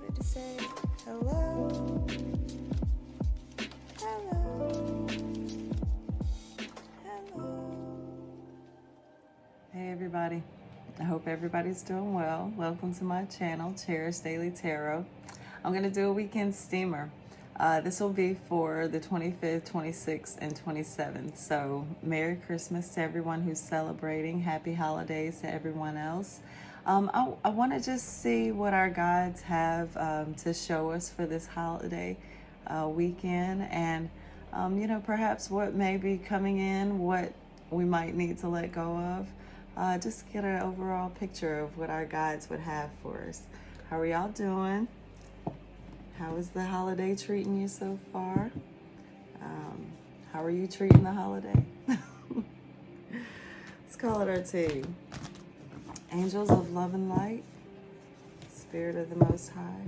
wanted to say hello. Hello. Hello. Hey everybody. I hope everybody's doing well. Welcome to my channel, Cherish Daily Tarot. I'm going to do a weekend steamer. This will be for the 25th, 26th, and 27th. So Merry Christmas to everyone who's celebrating. Happy holidays to everyone else. I want to just see what our guides have to show us for this holiday weekend, and perhaps what may be coming in, what we might need to let go of. Just get an overall picture of what our guides would have for us. How are y'all doing? How is the holiday treating you so far? How are you treating the holiday? Let's call it our team. Angels of love and light, Spirit of the Most High,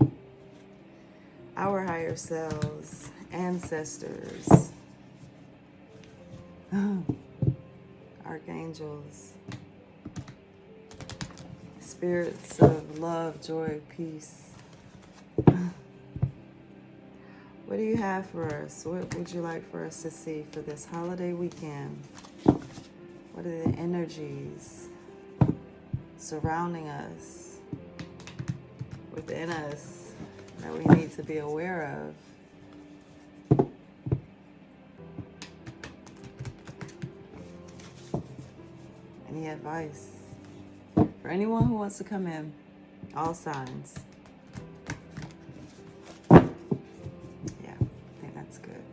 our higher selves, ancestors, archangels, spirits of love, joy, peace. What do you have for us? What would you like for us to see for this holiday weekend? What are the energies surrounding us, within us, that we need to be aware of? Any advice for anyone who wants to come in? All signs. Yeah, I think that's good.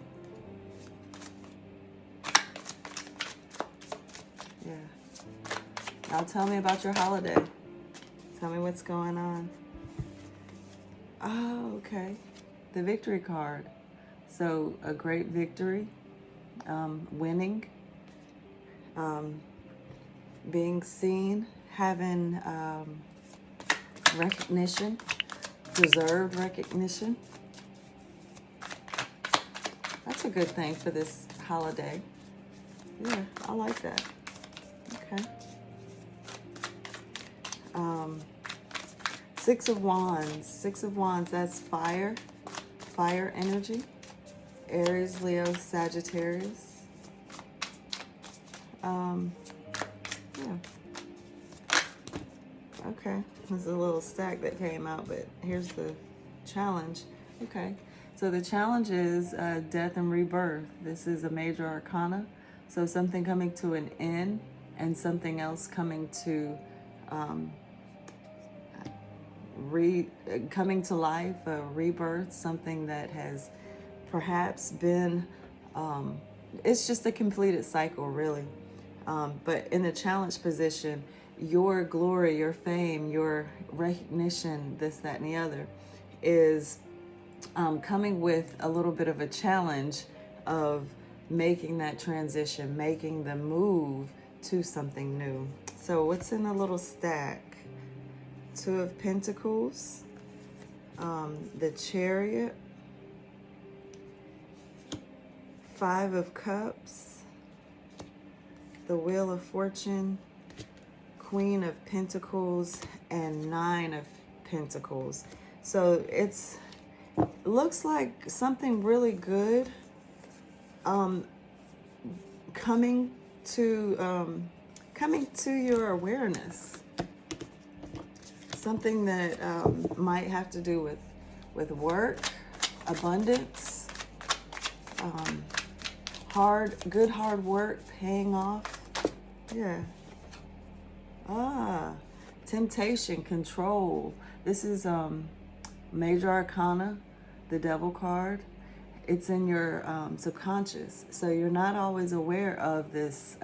Yeah. Now tell me about your holiday. Tell me what's going on. Oh, okay. The victory card. So a great victory, winning, being seen, having recognition, deserved recognition. That's a good thing for this holiday. Yeah, I like that. Okay. Six of Wands. Six of Wands, that's fire. Fire energy. Aries, Leo, Sagittarius. Yeah. Okay. There's a little stack that came out, but here's the challenge. Okay. So the challenge is death and rebirth. This is a major arcana. So something coming to an end and something else coming to coming to life, a rebirth, something that has perhaps been, it's just a completed cycle, really. But in the challenge position, your glory, your fame, your recognition, this, that, and the other, is coming with a little bit of a challenge of making that transition, making the move to something new. So what's in the little stack? Two of Pentacles, the Chariot, Five of Cups, the Wheel of Fortune, Queen of Pentacles, and Nine of Pentacles. So it looks like something really good coming to your awareness. Something that might have to do with work, abundance, good hard work paying off. Yeah. Temptation, control. This is major arcana, the Devil card. It's in your subconscious, so you're not always aware of this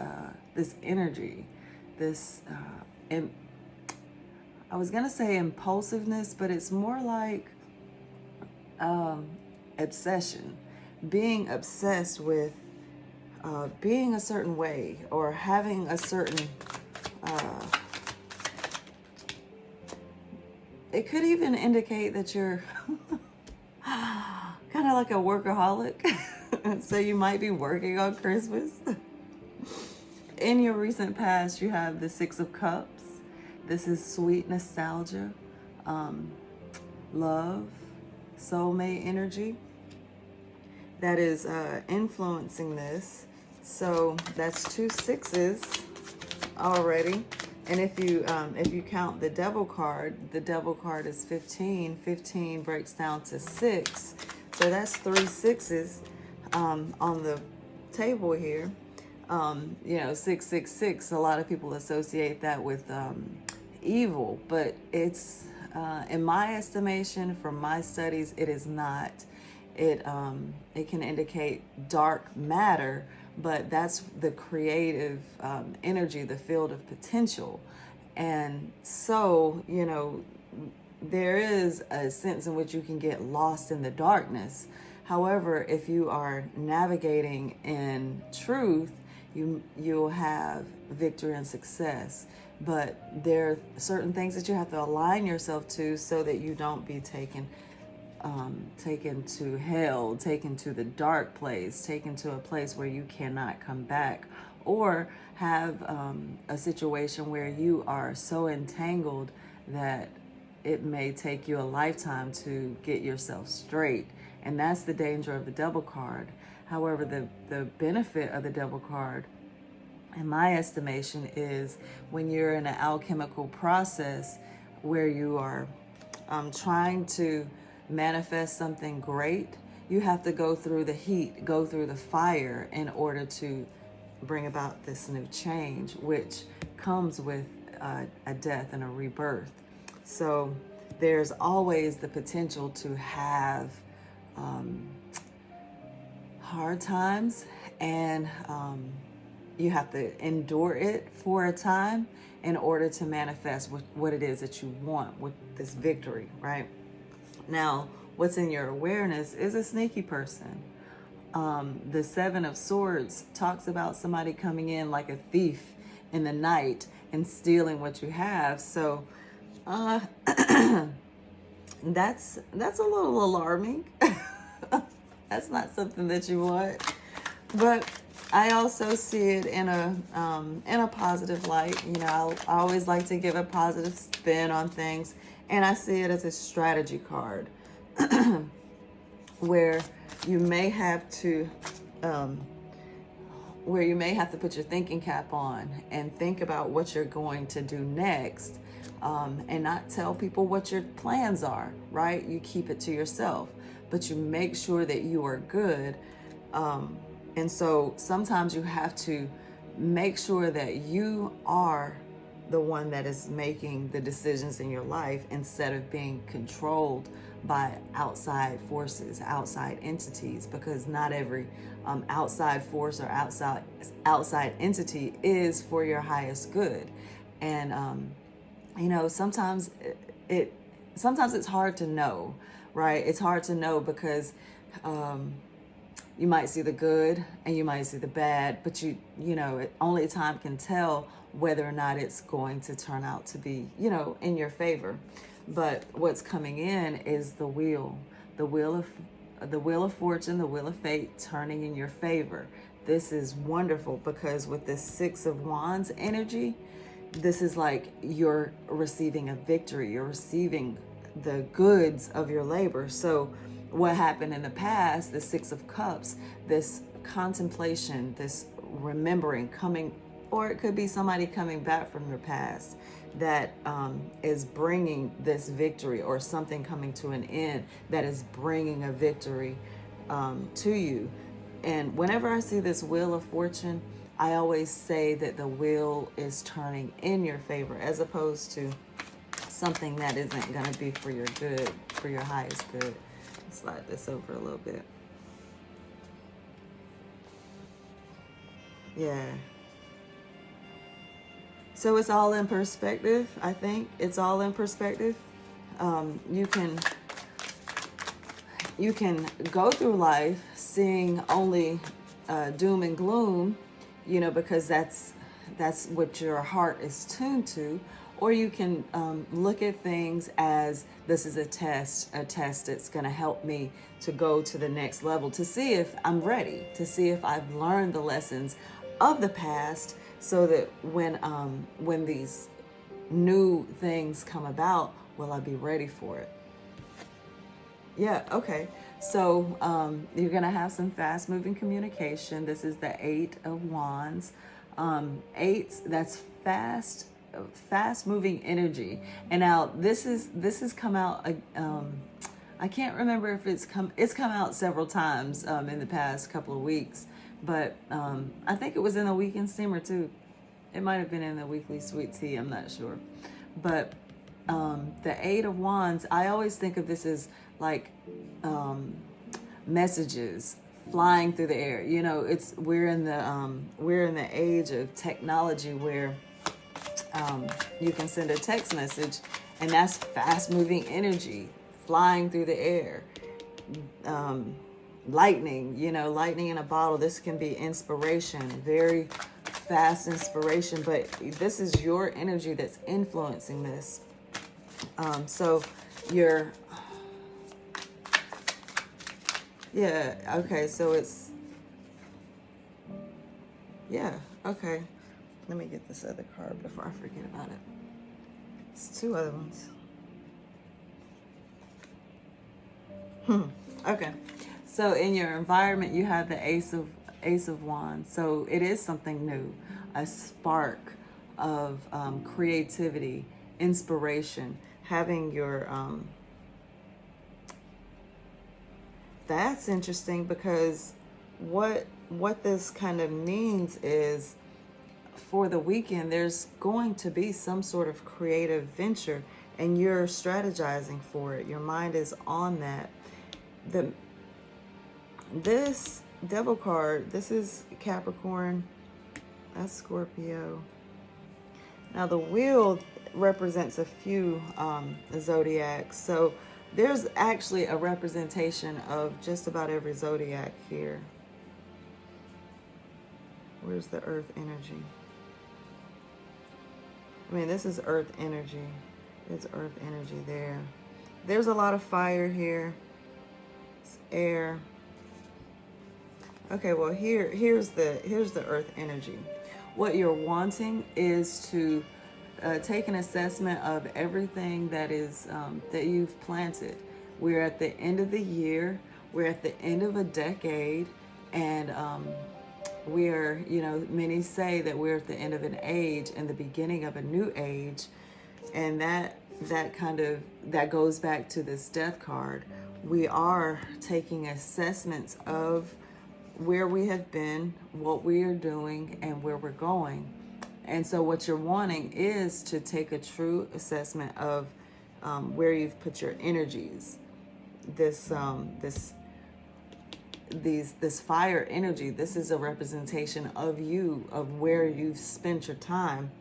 this energy, this I was gonna say impulsiveness, but it's more like obsession, being obsessed with being a certain way, or having a certain it could even indicate that you're kind of like a workaholic. So you might be working on Christmas. In your recent past, you have the Six of Cups. This is sweet nostalgia. love, soulmate energy that is influencing this. So that's 2 sixes already. And if you count the devil card is 15. 15 breaks down to 6. So that's 3 sixes on the table here. 666. A lot of people associate that with evil, but it's in my estimation, from my studies, it is not. It can indicate dark matter, but that's the creative energy, the field of potential. And so, there is a sense in which you can get lost in the darkness. However, if you are navigating in truth, you'll have victory and success. But there are certain things that you have to align yourself to so that you don't be taken to hell, taken to the dark place, taken to a place where you cannot come back, or have a situation where you are so entangled that it may take you a lifetime to get yourself straight. And that's the danger of the devil card. However, the benefit of the devil card, in my estimation, is when you're in an alchemical process where you are trying to manifest something great, you have to go through the heat, go through the fire in order to bring about this new change, which comes with a death and a rebirth. So there's always the potential to have hard times, and you have to endure it for a time in order to manifest what it is that you want with this victory, right? Now, what's in your awareness is a sneaky person. The 7 of Swords talks about somebody coming in like a thief in the night and stealing what you have. So that's a little alarming. That's not something that you want. But I also see it in a positive light. I always like to give a positive spin on things, and I see it as a strategy card, where you may have to put your thinking cap on and think about what you're going to do next, and not tell people what your plans are, right? You keep it to yourself, but you make sure that you are good. And so sometimes you have to make sure that you are the one that is making the decisions in your life, instead of being controlled by outside forces, outside entities, because not every outside force or outside entity is for your highest good. And sometimes it's hard to know, right? It's hard to know because you might see the good and you might see the bad, but only time can tell whether or not it's going to turn out to be, in your favor. But what's coming in is the wheel of fortune, the wheel of fate turning in your favor. This is wonderful because with this 6 of Wands energy, this is like you're receiving a victory. You're receiving the goods of your labor. So what happened in the past, the 6 of Cups, this contemplation, this remembering, coming, or it could be somebody coming back from your past that is bringing this victory, or something coming to an end that is bringing a victory to you. And whenever I see this wheel of fortune, I always say that the wheel is turning in your favor, as opposed to something that isn't going to be for your good, for your highest good. Slide this over a little bit. Yeah. So it's all in perspective. I think it's all in perspective. You can go through life seeing only doom and gloom, because that's what your heart is tuned to. Or you can look at things as this is a test that's going to help me to go to the next level, to see if I'm ready, to see if I've learned the lessons of the past, so that when these new things come about, will I be ready for it? Yeah, okay. So you're going to have some fast moving communication. This is the Eight of Wands. Eight, that's fast moving energy. And now this has come out, I can't remember if it's come out several times in the past couple of weeks, but I think it was in the weekend steamer too. It might have been in the weekly sweet tea, I'm not sure. But the Eight of Wands, I always think of this as like messages flying through the air. You know, we're in the age of technology where you can send a text message, and that's fast moving energy flying through the air. Lightning, lightning in a bottle. This can be inspiration, very fast inspiration, but this is your energy that's influencing this. So you're, yeah, okay, so it's, yeah, okay. Let me get this other card before I forget about it. It's two other ones. Okay. So in your environment, you have the Ace of Wands. So it is something new, a spark of creativity, inspiration, having your, that's interesting, because what this kind of means is, for the weekend, there's going to be some sort of creative venture, and you're strategizing for it. Your mind is on that. This Devil card, this is Capricorn, that's Scorpio. Now the wheel represents a few zodiacs, so there's actually a representation of just about every zodiac here. Where's the earth energy? I mean, this is earth energy. There's earth energy there. There's a lot of fire here. It's air. Okay, well here's the earth energy. What you're wanting is to take an assessment of everything that is that you've planted. We're at the end of the year. We're at the end of a decade, and we're, many say that we're at the end of an age and the beginning of a new age, and that goes back to this death card. We are taking assessments of where we have been, what we are doing, and where we're going. And so what you're wanting is to take a true assessment of where you've put your energies. This fire energy, this is a representation of you, of where you've spent your time,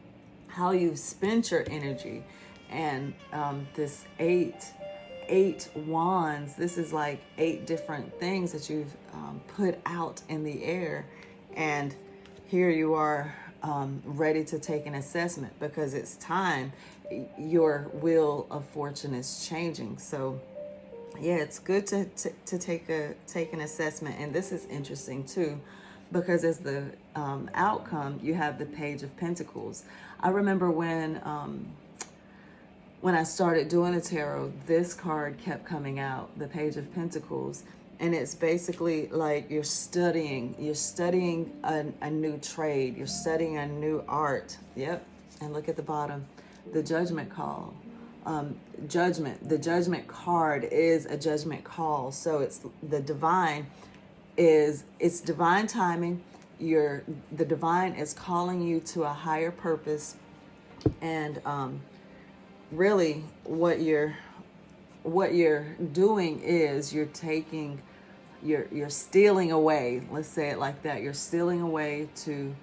how you've spent your energy. And this eight wands, this is like 8 different things that you've put out in the air, and here you are ready to take an assessment, because it's time. Your wheel of fortune is changing. So yeah, it's good to take an assessment. And this is interesting too, because as the outcome, you have the Page of Pentacles. I remember when I started doing the tarot, this card kept coming out, the Page of Pentacles. And it's basically like you're studying a new trade, you're studying a new art. Yep. And look at the bottom, the Judgment call. Judgment. The Judgment card is a judgment call. So it's the divine it's divine timing. The divine is calling you to a higher purpose. And really what you're doing is you're stealing away, let's say it like that. You're stealing away to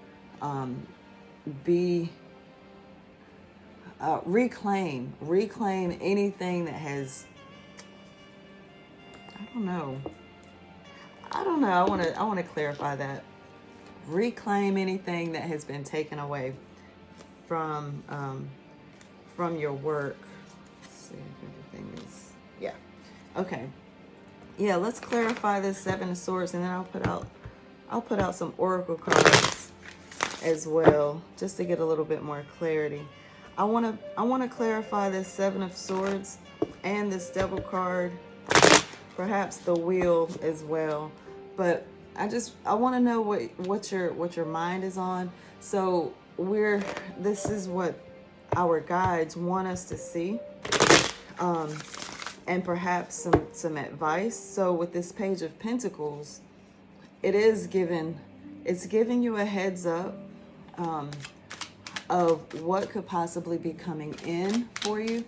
reclaim anything that has, I don't know. I want to clarify that. Reclaim anything that has been taken away from your work. Let's see if everything is, yeah. Okay. Yeah, let's clarify this 7 of Swords, and then I'll put out some oracle cards as well, just to get a little bit more clarity. I want to clarify this 7 of Swords and this Devil card perhaps the wheel as well. But I want to know what your mind is on. So this is what our guides want us to see, and perhaps some advice. So with this Page of Pentacles, it's giving you a heads up of what could possibly be coming in for you.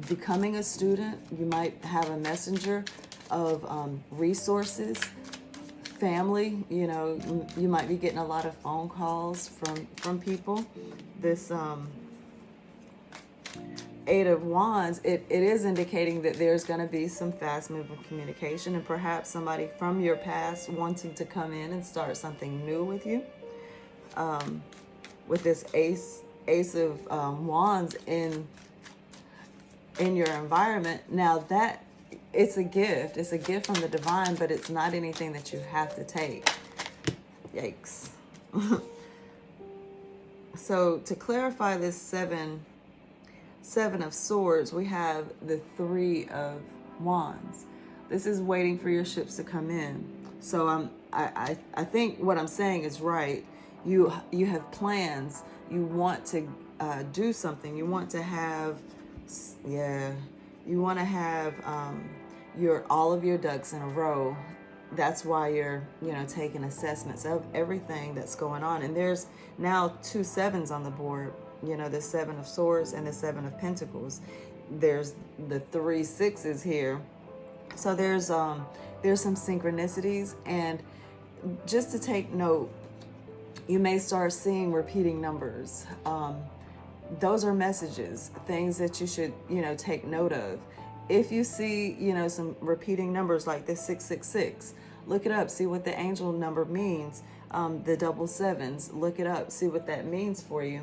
Becoming a student, you might have a messenger of resources, family. You might be getting a lot of phone calls from people. This Eight of Wands, it is indicating that there's going to be some fast moving communication, and perhaps somebody from your past wanting to come in and start something new with you. With this Ace of Wands in your environment. Now that it's a gift from the divine, but it's not anything that you have to take. Yikes. So to clarify this Seven of Swords, we have the Three of Wands. This is waiting for your ships to come in. So I think what I'm saying is right. You have plans. You want to do something. You want to have, all of your ducks in a row. That's why you're taking assessments of everything that's going on. And there's now 2 sevens on the board. The Seven of Swords and the Seven of Pentacles. There's the 3 sixes here. So there's some synchronicities, and just to take note, you may start seeing repeating numbers. Those are messages, things that you should, take note of. If you see, some repeating numbers like this 666, look it up, see what the angel number means. The double sevens, look it up, see what that means for you.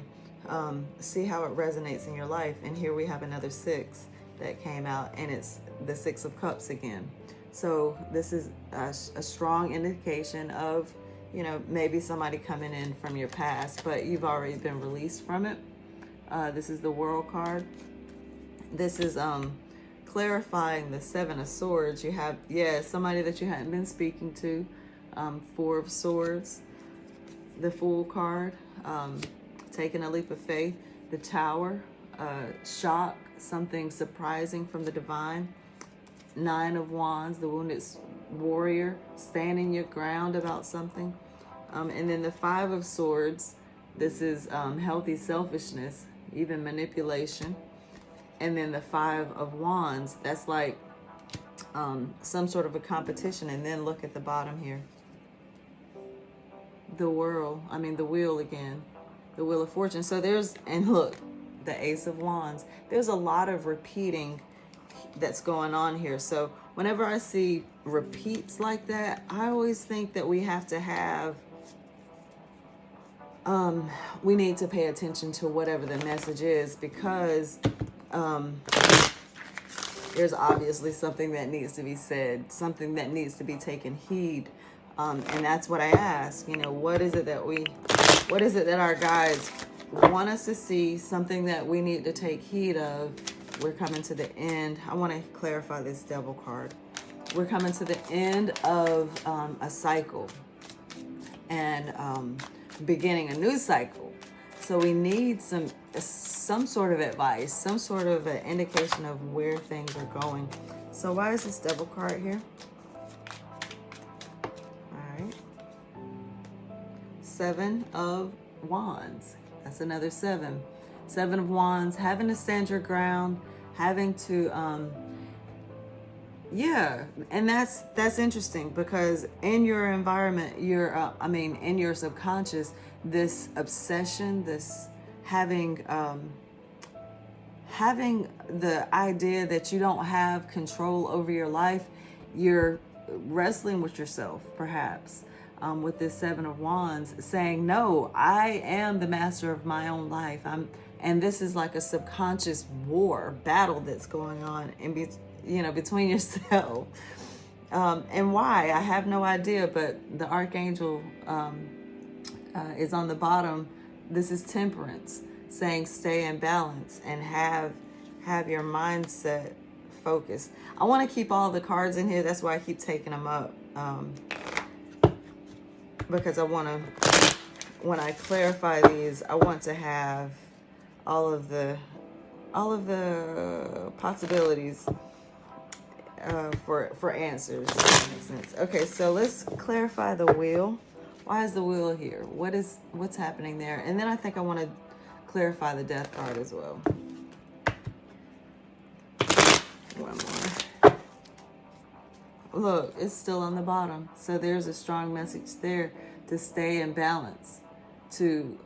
See how it resonates in your life. And here we have another 6 that came out, and it's the 6 of Cups again. So this is a strong indication of, maybe somebody coming in from your past, but you've already been released from it. This is the World card. This is clarifying the 7 of Swords. You have, somebody that you hadn't been speaking to. 4 of Swords. The Fool card. Taking a leap of faith. The Tower. Shock. Something surprising from the divine. 9 of Wands. The Wounded Warrior. Standing your ground about something. And then the 5 of Swords. This is healthy selfishness. Even manipulation. And then the 5 of Wands, that's like some sort of a competition. And then look at the bottom here. The wheel again. The Wheel of Fortune. So and look, the Ace of Wands. There's a lot of repeating that's going on here. So whenever I see repeats like that, I always think that we have to have, we need to pay attention to whatever the message is, because there's obviously something that needs to be said, something that needs to be taken heed. And that's what I ask, what is it that our guides want us to see, something that we need to take heed of. We're coming to the end. I want to clarify this Devil card. We're coming to the end of a cycle and beginning a new cycle. So we need some sort of advice, some sort of an indication of where things are going. So why is this Devil card here? All right. 7 of Wands. That's another 7. 7 of Wands, having to stand your ground, having to, and that's interesting, because in your environment, in your subconscious, this obsession, this having the idea that you don't have control over your life, you're wrestling with yourself, perhaps. With this 7 of Wands, saying, no, I am the master of my own life. And this is like a subconscious battle that's going on between yourself. And why? I have no idea, but the Archangel is on the bottom. This is Temperance, saying stay in balance and have your mindset focus. I want to keep all the cards in here. That's why I keep taking them up. Because I want to, when I clarify these, I want to have all of the possibilities for answers. If that makes sense. Okay, so let's clarify the wheel. Why is the wheel here? What's happening there? And then I think I want to clarify the death card as well. One more. Look, it's still on the bottom. So there's a strong message there to stay in balance, to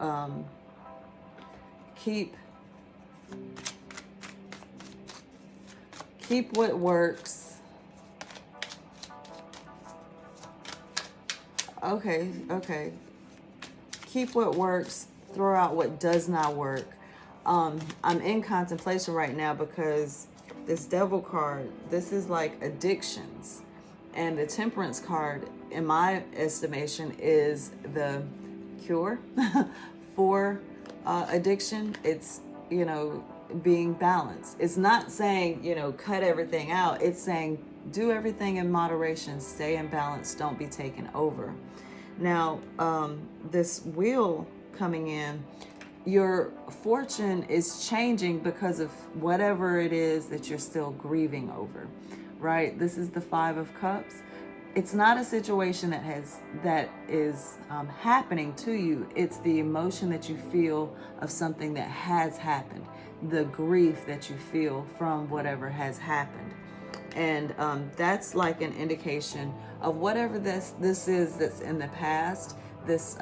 keep what works. Okay. Keep what works, throw out what does not work. I'm in contemplation right now because this devil card, this is like addictions. And the temperance card, in my estimation, is the cure for addiction. It's, being balanced. It's not saying, cut everything out. It's saying do everything in moderation, stay in balance, don't be taken over. Now, this wheel coming in, your fortune is changing because of whatever it is that you're still grieving over, right? This is the 5 of Cups. It's not a situation that is happening to you. It's the emotion that you feel of something that has happened, the grief that you feel from whatever has happened. And that's like an indication of whatever this is that's in the past, this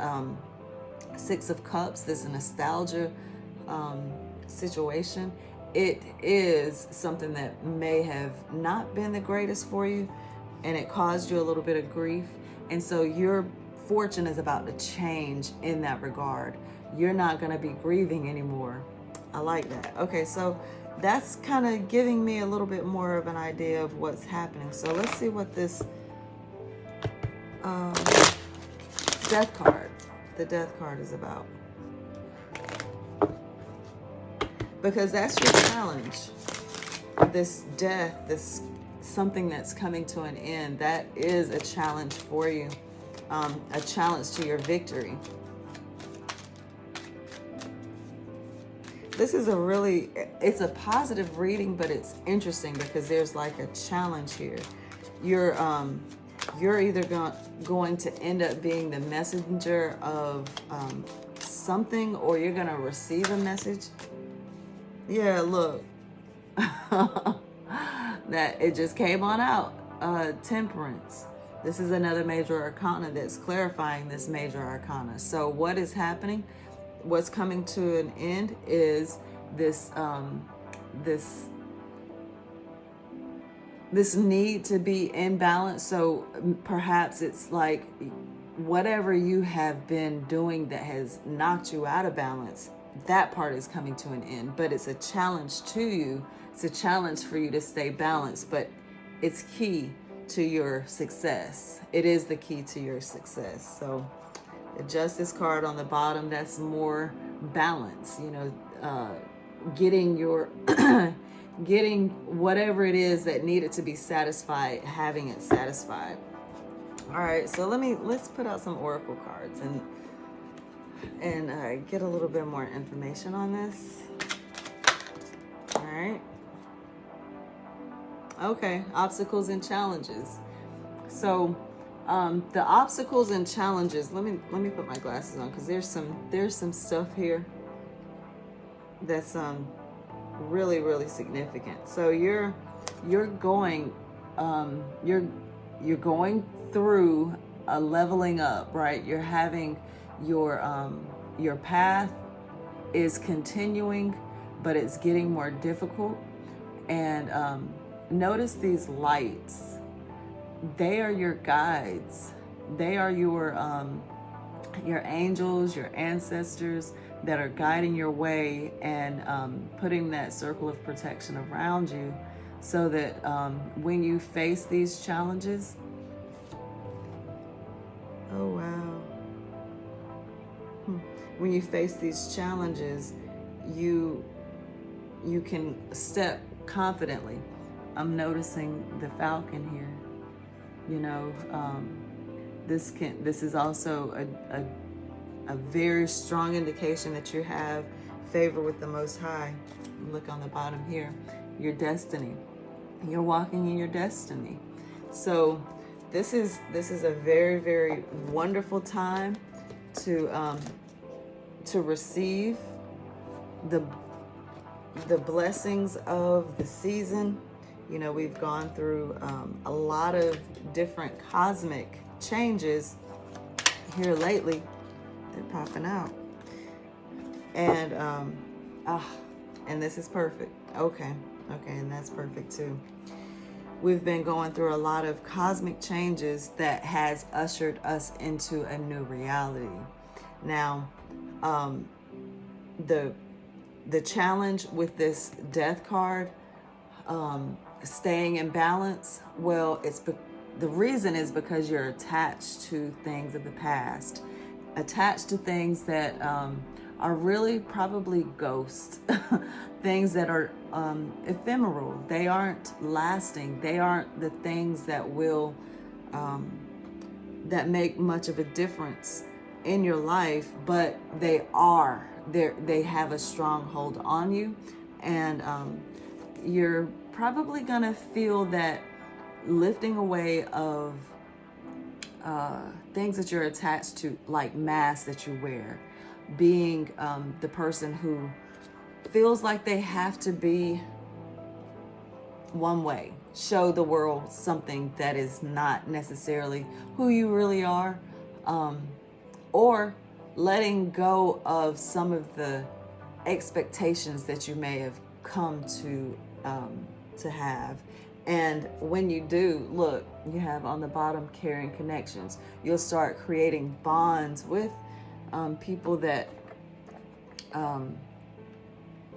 6 of Cups, this nostalgia situation. It is something that may have not been the greatest for you, and it caused you a little bit of grief. And so your fortune is about to change in that regard. You're not going to be grieving anymore. I like that. Okay, so that's kind of giving me a little bit more of an idea of what's happening. So let's see what this death card, the death card, is about. Because that's your challenge. This death, this something that's coming to an end, that is a challenge for you, a challenge to your victory. This is it's a positive reading, but it's interesting because there's like a challenge here. You're either going to end up being the messenger of something, or you're going to receive a message. Yeah, look. That it just came on out. Temperance. This is another major arcana that's clarifying this major arcana. So what is happening? What's coming to an end is this need to be in balance. So perhaps it's like whatever you have been doing that has knocked you out of balance, that part is coming to an end. But it's a challenge to you. It's a challenge for you to stay balanced, but it's key to your success. It is the key to your success. So the Justice card on the bottom, that's more balance, getting your getting whatever it is that needed to be satisfied, having it satisfied. All right, so let's put out some oracle cards and get a little bit more information on this. All right. Okay, obstacles and challenges. So the obstacles and challenges, let me put my glasses on, because there's some stuff here that's really, really significant. So you're going through a leveling up, right? You're having your path is continuing, but it's getting more difficult. And notice these lights. They are your guides. They are your angels, your ancestors that are guiding your way and putting that circle of protection around you, so that when you face these challenges, oh wow, when you face these challenges, you can step confidently. I'm noticing the falcon here. You know, this is also a very strong indication that you have favor with the Most High. Look on the bottom here, your destiny. You're walking in your destiny. So this is a very, very wonderful time to receive the blessings of the season. You know, we've gone through a lot of different cosmic changes here lately. They're popping out. And and this is perfect. Okay, and that's perfect too. We've been going through a lot of cosmic changes that has ushered us into a new reality. Now, the challenge with this death card, staying in balance, well, the reason is because you're attached to things of the past, attached to things that are really probably ghosts, things that are ephemeral. They aren't lasting. They aren't the things that will that make much of a difference in your life, but they are. They have a strong hold on you, and you're probably gonna feel that lifting away of things that you're attached to, like masks that you wear, being the person who feels like they have to be one way, show the world something that is not necessarily who you really are, or letting go of some of the expectations that you may have come to have. And when you do, look, you have on the bottom caring connections. You'll start creating bonds with people that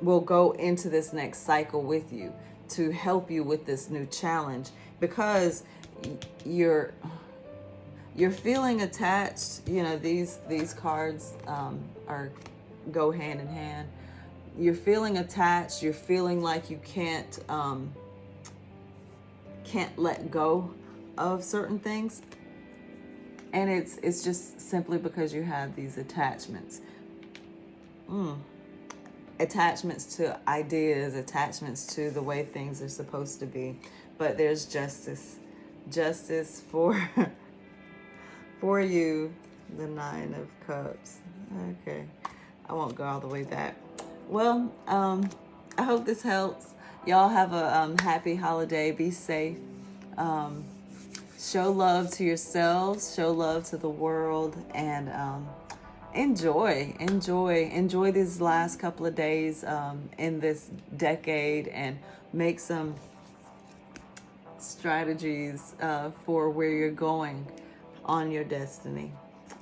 will go into this next cycle with you to help you with this new challenge, because you're feeling attached. You know, these cards go hand in hand. You're feeling attached. You're feeling like you can't let go of certain things, and it's just simply because you have these attachments. Attachments to ideas, attachments to the way things are supposed to be. But there's justice for for you. The Nine of Cups. Okay, I won't go all the way back. Well, I hope this helps. Y'all have a happy holiday. Be safe. Show love to yourselves. Show love to the world, and enjoy these last couple of days in this decade, and make some strategies for where you're going on your destiny,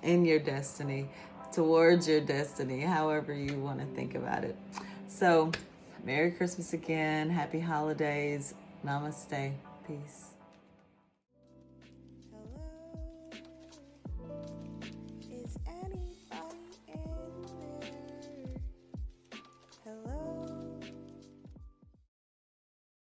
in your destiny, towards your destiny, however you want to think about it. So, Merry Christmas again. Happy holidays. Namaste. Peace.